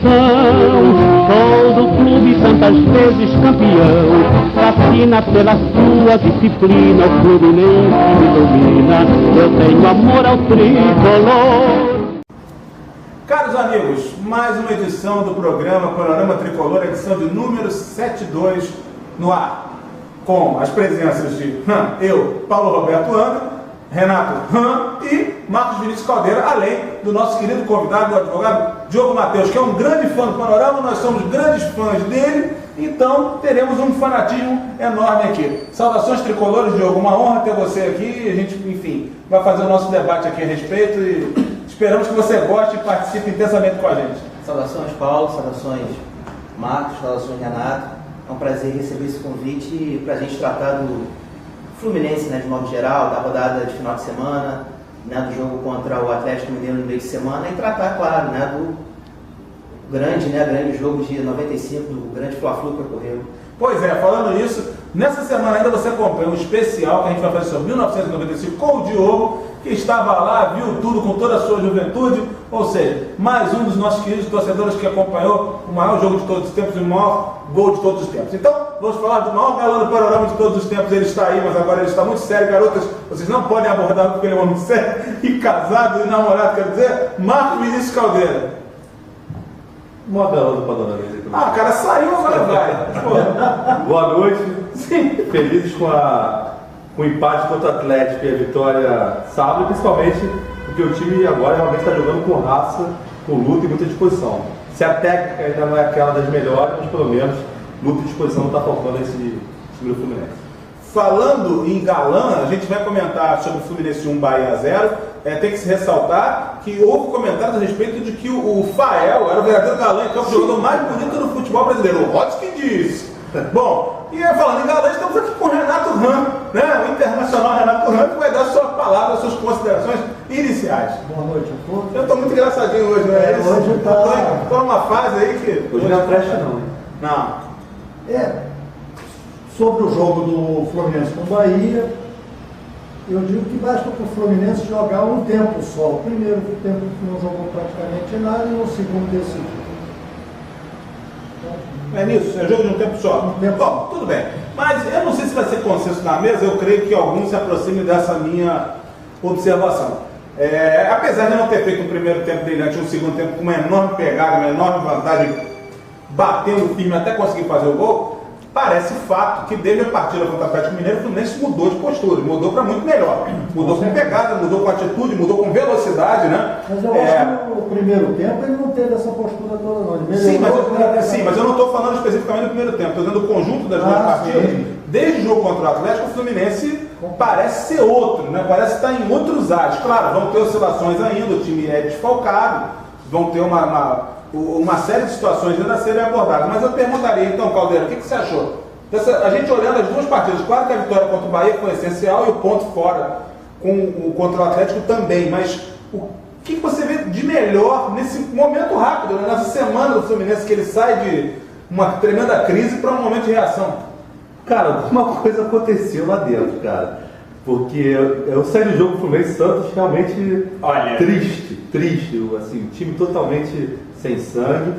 Sou do clube tantas vezes campeão, fascina pela sua disciplina, o Fluminense me domina, eu tenho amor ao tricolor. Caros amigos, mais uma edição do programa Panorama Tricolor, edição de número 72 no ar, com as presenças de eu, Paulo Roberto Anga, Renato e Marcos Vinícius Caldeira, além do nosso querido convidado, o advogado Diogo Matheus, que é um grande fã do Panorama, nós somos grandes fãs dele, então teremos um fanatismo enorme aqui. Saudações tricolores, Diogo, uma honra ter você aqui, a gente, enfim, vai fazer o nosso debate aqui a respeito e esperamos que você goste e participe intensamente com a gente. Saudações, Paulo, saudações, Marcos, saudações, Renato. É um prazer receber esse convite para a gente tratar do Fluminense, né, de modo geral, da rodada de final de semana, né, do jogo contra o Atlético Mineiro no meio de semana e tratar, claro, né, do grande jogo de 95, do grande Fla-Flu que ocorreu. Pois é, falando nisso, nessa semana ainda você acompanha um especial que a gente vai fazer sobre 1995 com o Diogo, que estava lá, viu tudo com toda a sua juventude, ou seja, mais um dos nossos queridos torcedores que acompanhou o maior jogo de todos os tempos e o maior gol de todos os tempos. Então, vamos falar do maior galã do Panorama de todos os tempos. Ele está aí, mas agora ele está muito sério, garotas, vocês não podem abordar porque ele é um homem sério e casado e namorado, quer dizer, Marcos Vinícius Caldeira. O maior galã do Panorama. Ah, cara, saiu, agora vai. Boa noite. Sim. Felizes com o empate contra o Atlético e a vitória sábado, principalmente porque o time agora realmente está jogando com raça, com luta e muita disposição. Se a técnica ainda não é aquela das melhores, mas pelo menos luta e disposição não está faltando esse time do Fluminense. Falando em galã, a gente vai comentar sobre o Fluminense 1, Bahia 0. Tem que se ressaltar que houve comentários a respeito de que o Fael era o verdadeiro galã em campo, o jogador mais bonito do futebol brasileiro. O Rodson que disse. Bom, e falando em galã, estamos aqui com o Renato Ram, né? O internacional Renato Ram, que vai dar sua palavra, suas considerações iniciais. Boa noite a todos. Eu estou muito engraçadinho hoje, não é isso? Hoje Estou numa fase aí que... Hoje não é presta não, né? Não. Sobre o jogo do Fluminense com o Bahia, eu digo que basta para o Fluminense jogar um tempo só. O primeiro tempo não jogou praticamente nada e no segundo decidiu. É nisso, é jogo de um tempo só. Bom, tudo bem. Mas eu não sei se vai ser consenso na mesa, eu creio que alguns se aproximem dessa minha observação. Apesar de não ter feito um primeiro tempo brilhante e um segundo tempo com uma enorme pegada, uma enorme vantagem, batendo firme até conseguir fazer o gol, parece fato que desde a partida contra o Atlético Mineiro, o Fluminense mudou de postura, mudou para muito melhor. Mudou com pegada, mudou com atitude, mudou com velocidade, né? Mas eu acho que no primeiro tempo ele não teve essa postura toda, não. Sim, mas eu não estou falando especificamente do primeiro tempo, estou dizendo o conjunto das duas partidas. Sim. Desde o jogo contra o Atlético, o Fluminense parece ser outro, né? Parece estar em outros ares. Claro, vão ter oscilações ainda, o time é desfalcado, vão ter uma série de situações ainda a serem abordadas. Mas eu perguntaria, então, Caldeira, o que você achou? A gente olhando as duas partidas, claro que a vitória contra o Bahia foi essencial e o ponto fora contra o Atlético também, mas o que você vê de melhor nesse momento rápido, né? Nessa semana do Fluminense, que ele sai de uma tremenda crise para um momento de reação? Cara, uma coisa aconteceu lá dentro, cara. Porque eu saí do jogo Fluminense Santos realmente triste, assim, o time totalmente sem sangue.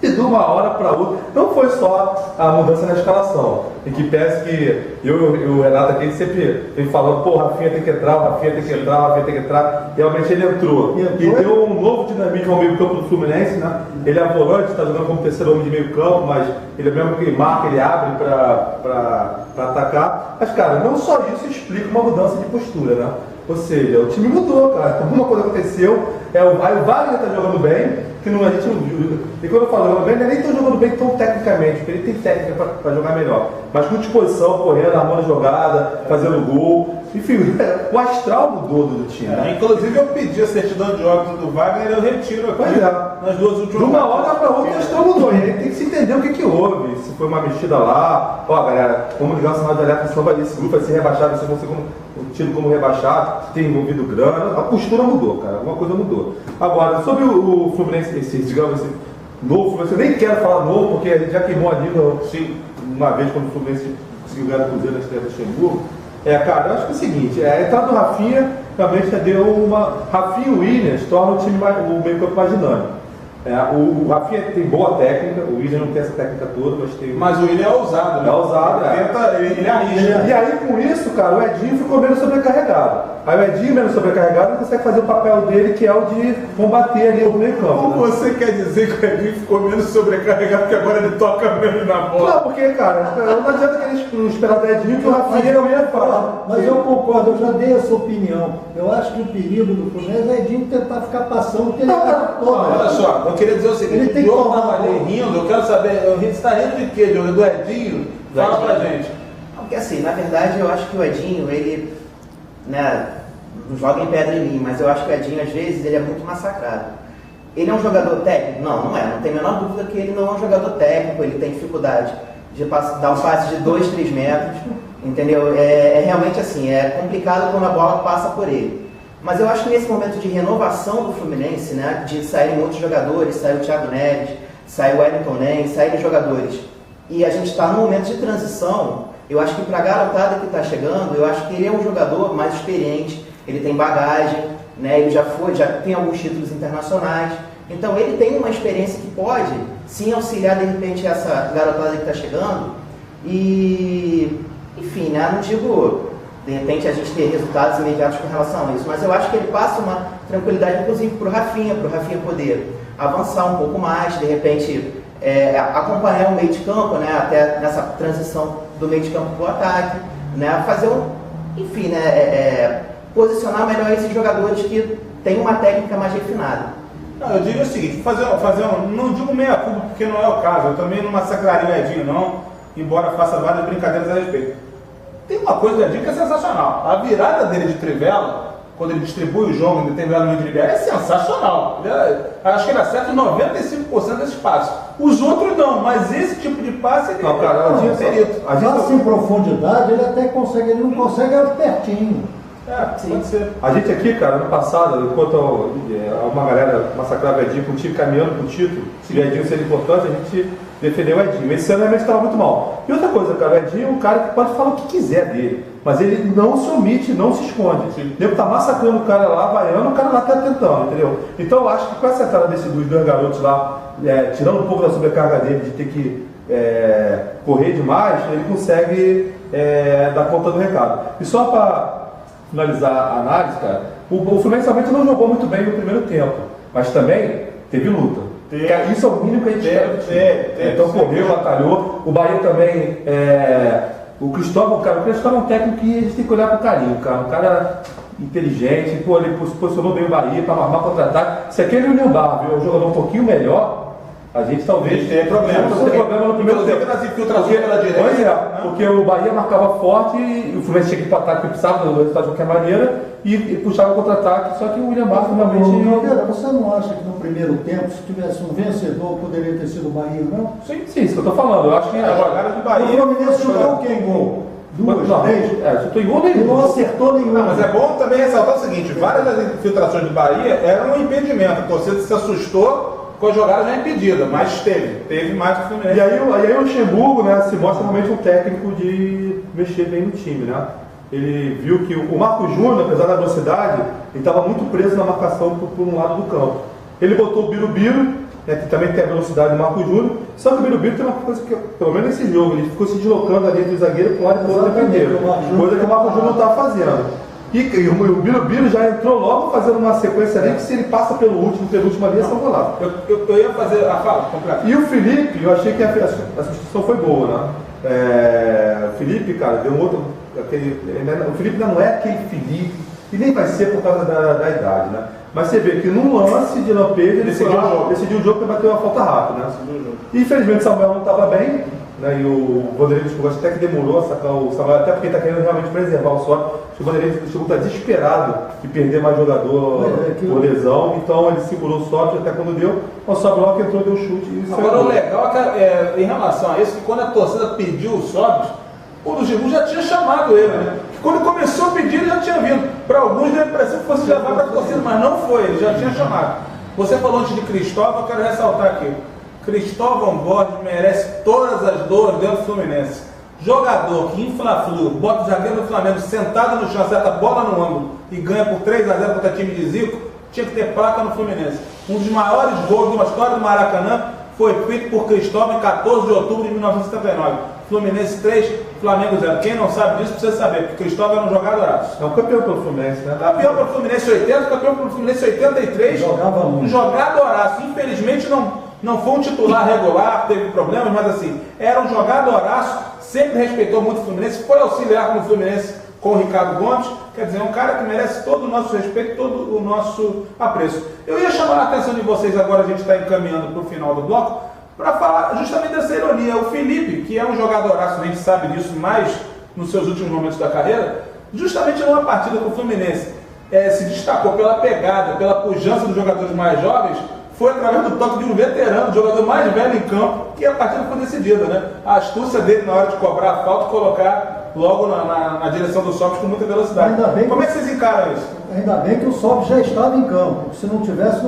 E de uma hora para outra, não foi só a mudança na escalação, em que parece que eu e o Renato aqui sempre vem falando, pô, o Rafinha tem que entrar, o Rafinha tem que entrar, o Rafinha tem que entrar. Realmente ele entrou. E deu um novo dinamismo ao meio campo do Fluminense, né? Ele é volante, está jogando como terceiro homem de meio campo, mas ele é mesmo que marca, ele abre para atacar. Mas, cara, não só isso explica uma mudança de postura, né? Ou seja, o time mudou, cara. Alguma coisa aconteceu. Aí o Wagner está jogando bem, que não, a gente não viu. E quando eu falo jogando bem, não é nem tão jogando bem tão tecnicamente, porque ele tem técnica para jogar melhor. Mas com disposição, correndo, armando jogada, fazendo gol. Enfim, o astral mudou do time. Inclusive eu pedi a certidão de óbito do Wagner e eu retiro aqui nas duas últimas. De uma hora para outra o astral mudou. E aí tem que se entender o que houve. Se foi uma mexida lá, ó galera, vamos ligar o sinal de alerta, senão esse grupo vai ser rebaixado, vocês vão ser como. o time como rebaixado, tem envolvido grana, a postura mudou, cara, alguma coisa mudou. Agora, sobre o Fluminense, digamos assim, novo Fluminense, eu nem quero falar novo, porque ele já queimou a língua uma vez quando o Fluminense conseguiu ganhar o Cruzeiro na estreia do Luxemburgo. Cara, eu acho que é o seguinte, a entrada do Rafinha realmente deu uma... Rafinha e o Williams tornam o meio campo mais dinâmico. O Rafinha tem boa técnica, o William não tem essa técnica toda, mas tem... Mas o William é ousado, né? É ousado, Ele arrisca. E aí, com isso, cara, o Edinho ficou menos sobrecarregado. Aí o Edinho, menos sobrecarregado, ele consegue fazer o papel dele, que é o de combater ali o meio campo. Como você quer dizer que o Edinho ficou menos sobrecarregado, porque agora ele toca menos na bola? Não, porque, cara, não adianta querer esperar do Edinho que o Rafinha é o meio fala. Mas eu concordo, eu já dei essa opinião. Eu acho que o perigo do Fluminense é Edinho tentar ficar passando o que ele tá todo. Olha só, eu queria dizer o seguinte, o Diogo estava ali rindo, eu quero saber, você está rindo de quê, Diogo? Do Edinho? Fala pra gente. Porque assim, na verdade eu acho que o Edinho, ele, né, não joga em pedra em mim, mas eu acho que o Edinho, às vezes, ele é muito massacrado. Ele é um jogador técnico? Não é. Não tem a menor dúvida que ele não é um jogador técnico, ele tem dificuldade de dar um passe de 2, 3 metros, entendeu? É realmente assim, é complicado quando a bola passa por ele. Mas eu acho que nesse momento de renovação do Fluminense, né, de saírem muitos jogadores, saiu o Thiago Neves, saiu o Wellington Nem, saírem jogadores, e a gente está num momento de transição, eu acho que para a garotada que está chegando, eu acho que ele é um jogador mais experiente, ele tem bagagem, né, ele já tem alguns títulos internacionais, então ele tem uma experiência que pode sim auxiliar de repente essa garotada que está chegando, e enfim, né, não digo de repente a gente ter resultados imediatos com relação a isso, mas eu acho que ele passa uma tranquilidade inclusive para o Rafinha poder avançar um pouco mais, de repente acompanhar o meio de campo, né, até nessa transição do meio de campo para o ataque, né, fazer enfim, né, posicionar melhor esses jogadores que têm uma técnica mais refinada. Não, eu diria o seguinte, não digo meia culpa porque não é o caso, eu também não massacraria o Edinho não, embora faça várias brincadeiras a respeito. Tem uma coisa do Edinho que é sensacional, a virada dele de trivela, quando ele distribui o jogo em determinado momento de liberdade, é sensacional. Acho que ele acerta 95% desses passes. Os outros não, mas esse tipo de passe ele é perito. Em profundidade ele até consegue, ele não consegue pertinho. Pode ser. A gente aqui, cara, no passado, enquanto uma galera massacrava o Edinho com o time caminhando pro título, se o Edinho ser importante, a gente defendeu o Edinho. Esse ano realmente estava muito mal. E outra coisa, cara, o Edinho é um cara que pode falar o que quiser dele, mas ele não se omite, não se esconde. O nego tá massacrando o cara lá, vaiando, o cara lá tá tentando, entendeu? Então eu acho que com essa entrada dos dois garotos lá, tirando um pouco da sobrecarga dele de ter que correr demais, ele consegue dar conta do recado. E só para finalizar a análise, cara, o Fluminense realmente não jogou muito bem no primeiro tempo, mas também teve luta. Isso é o mínimo que a gente quer. Então correu, batalhou. O Bahia também, o Cristóvão é um técnico que a gente tem que olhar com carinho, cara. Um cara inteligente, ele posicionou bem o Bahia para armar contra-ataque. Se aquele União Barro é um jogador um pouquinho melhor, a gente talvez tenha problema. No primeiro tempo. Nas infiltrações pela direita. Porque o Bahia marcava forte e o Fluminense tinha que ir para o ataque, porque precisava do resultado de qualquer maneira, e puxava o contra-ataque, só que o William Barros realmente... Você não acha que no primeiro tempo, se tivesse um vencedor, poderia ter sido o Bahia, não? Sim, isso que eu estou falando. Eu acho que agora do Bahia... O Fluminense chutou quem gol? Duas, três? Chutou em gol nenhum. E não acertou nenhum. Mas é bom também ressaltar o seguinte, várias das infiltrações do Bahia eram um impedimento. A torcida se assustou com a jogada já impedida, mas teve mais que o Fluminense. E aí o Luxemburgo, né, se mostra realmente um técnico de mexer bem no time, né? Ele viu que o Marcos Júnior, apesar da velocidade, ele estava muito preso na marcação por um lado do campo. Ele botou o Birubiru, né, que também tem a velocidade do Marcos Júnior, só que o Birubiru tem uma coisa que, pelo menos nesse jogo, ele ficou se deslocando ali entre o zagueiro para o lado e para o outro defendeiro, coisa que o Marcos Júnior não estava fazendo. E o Birubiru já entrou logo fazendo uma sequência ali que se ele passa pelo penúltimo ali, é só golaço. Eu ia fazer a fala completa. E o Felipe, eu achei que a substituição foi boa, né? O Felipe, cara, deu um outro... o Felipe ainda não é aquele Felipe, e nem vai ser por causa da idade, né? Mas você vê que num lance de lampejo, ele decidiu o jogo para bater uma falta rápida, né? E infelizmente o Samuel não estava bem, né? E o Vanderlei chegou, até que demorou a sacar o Samuel, até porque ele está querendo realmente preservar o Sócrates. O Vanderlei chegou a estar desesperado de perder mais jogador por lesão, então ele segurou o Sócrates até quando deu. O Samuel que entrou, deu chute e isso. Agora o legal é em relação a isso, que quando a torcida pediu o Sócrates, o Luxemburgo já tinha chamado ele, né? Quando começou a pedir, ele já tinha vindo. Para alguns, deu a impressão que fosse levar para a torcida, mas não foi, ele já tinha chamado. Você falou antes de Cristóvão, eu quero ressaltar aqui. Cristóvão Borges merece todas as dores dentro do Fluminense. Jogador que infla-flu, bota o zagueiro do Flamengo sentado no chão, acerta a bola no ângulo e ganha por 3-0 contra time de Zico, tinha que ter placa no Fluminense. Um dos maiores gols de uma história do Maracanã foi feito por Cristóvão em 14 de outubro de 1979. Fluminense 3, Flamengo 0. Quem não sabe disso precisa saber, porque Cristóvão era um jogadoraço. É um campeão pelo Fluminense, né? Campeão pelo Fluminense 80, campeão pelo Fluminense 83. Jogava muito. Um jogadoraço. Infelizmente não foi um titular regular, teve problemas, mas assim, era um jogadoraço, sempre respeitou muito o Fluminense, foi auxiliar no Fluminense com o Ricardo Gomes, quer dizer, é um cara que merece todo o nosso respeito, todo o nosso apreço. Eu ia chamar a atenção de vocês agora, a gente está encaminhando para o final do bloco, para falar justamente dessa ironia. O Felipe, que é um jogadoraço, a gente sabe disso mais nos seus últimos momentos da carreira, justamente numa partida com o Fluminense, se destacou pela pegada, pela pujança dos jogadores mais jovens, foi através do toque de um veterano, jogador mais velho em campo, que a partida foi decidida, né? A astúcia dele na hora de cobrar a falta e colocar logo na direção do Sobis com muita velocidade. Como é que vocês encaram isso? Ainda bem que o Sobis já estava em campo. Se não tivesse,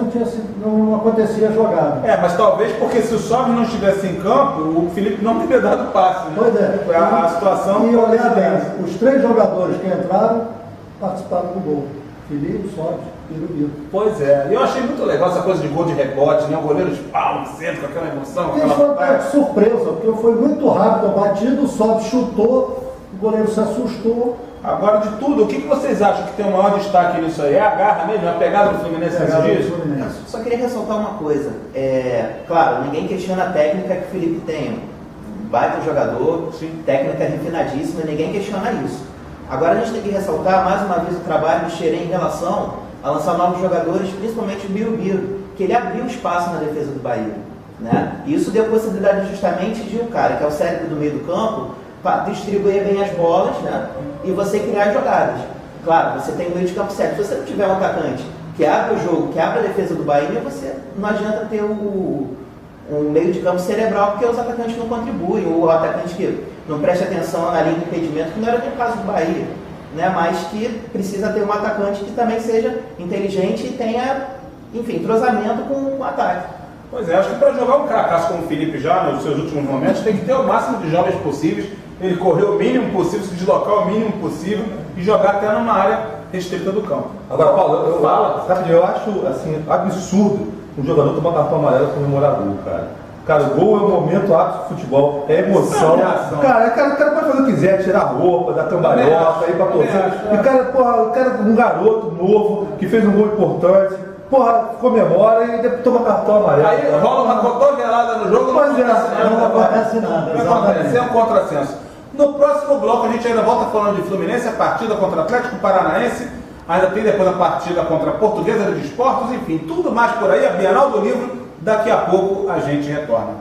não acontecia a jogada. Mas talvez porque se o Sobis não estivesse em campo, o Felipe não teria dado passe, né? Pois é. A situação... E olhar bem, os 3 jogadores que entraram participaram do gol. Felipe, Sobis e Birubiru. Pois é, eu achei muito legal essa coisa de gol de rebote, né? O goleiro de pau, sempre com aquela emoção. Isso foi uma surpresa, porque foi muito rápido a batida, o Sobis chutou, o goleiro se assustou. Agora, de tudo, o que vocês acham que tem o maior destaque nisso aí? É a garra mesmo, a pegada do Fluminense nesses dias? Só queria ressaltar uma coisa. Claro, ninguém questiona a técnica que o Felipe tem. Baita jogador, sim, técnica refinadíssima, ninguém questiona isso. Agora a gente tem que ressaltar mais uma vez o trabalho do Xerém em relação a lançar novos jogadores, principalmente o Birubiru, que ele abriu espaço na defesa do Bahia, né? E isso deu possibilidade justamente de um cara que é o cérebro do meio do campo distribuir bem as bolas, né? E você criar jogadas. Claro, você tem o meio de campo certo. Se você não tiver um atacante que abre o jogo, que abre a defesa do Bahia, você não adianta ter um meio de campo cerebral, porque os atacantes não contribuem, ou o atacante que não presta atenção na linha de impedimento, que não era nem o caso do Bahia, né? Mas que precisa ter um atacante que também seja inteligente e tenha, enfim, entrosamento com o ataque. Pois é, acho que para jogar um cracaço como o Felipe já nos seus últimos momentos, tem que ter o máximo de jovens possíveis, ele correr o mínimo possível, se deslocar o mínimo possível e jogar até numa área restrita do campo. Agora, Paulo, eu acho assim, absurdo um jogador tomar cartão amarelo comemorar gol, cara. Cara, o gol é um momento ápice do futebol, é emoção. Cara, o cara pode fazer o que quiser, tirar a roupa, dar cambalhota, ir pra torcida. E o cara, um garoto novo, que fez um gol importante, comemora e depois toma cartão amarelo. Aí rola uma cotovelada no jogo, não acontece nada. É um contrassenso. No próximo bloco a gente ainda volta falando de Fluminense, a partida contra o Atlético Paranaense, ainda tem depois a partida contra a Portuguesa de Desportos, enfim, tudo mais por aí, a Bienal do Livro, daqui a pouco a gente retorna.